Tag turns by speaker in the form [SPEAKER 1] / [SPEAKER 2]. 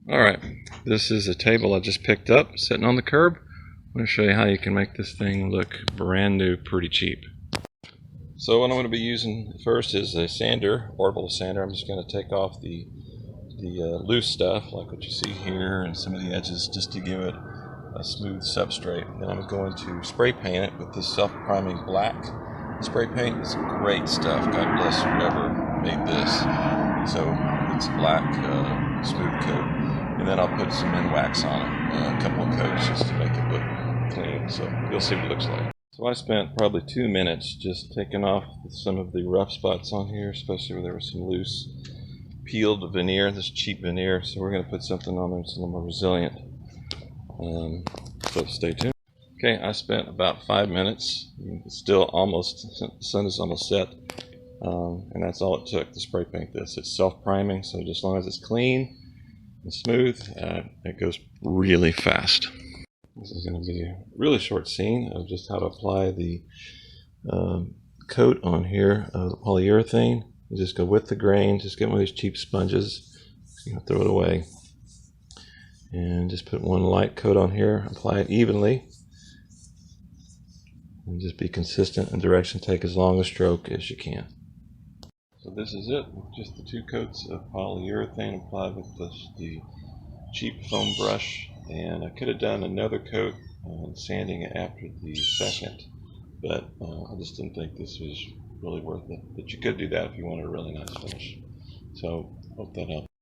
[SPEAKER 1] Alright, this is a table I just picked up sitting on the curb. I'm going to show you how you can make this thing look brand new pretty cheap. So what I'm going to be using first is a sander, orbital sander. I'm just going to take off the loose stuff like what you see here and some of the edges just to give it a smooth substrate. Then I'm going to spray paint it with this self-priming black spray paint. It's great stuff. God bless whoever made this. So it's black, smooth coat. And then I'll put some wax on it, a couple of coats just to make it look clean. So you'll see what it looks like. So I spent probably 2 minutes just taking off some of the rough spots on here, especially where there was some loose peeled veneer, this cheap veneer. So we're going to put something on there that's a little more resilient. So stay tuned. Okay, I spent about 5 minutes. It's still almost, the sun is almost set. And that's all it took to spray paint this. It's self-priming, so just as long as it's clean and smooth, it goes really fast. This is going to be a really short scene of just how to apply the coat on here of polyurethane. You just go with the grain, just get one of these cheap sponges, throw it away, and just put one light coat on here, apply it evenly, and just be consistent in direction. Take as long a stroke as you can. So this is it, just the 2 coats of polyurethane applied with the cheap foam brush, and I could have done another coat sanding it after the second, but I just didn't think this was really worth it. But you could do that if you wanted a really nice finish. So hope that helped.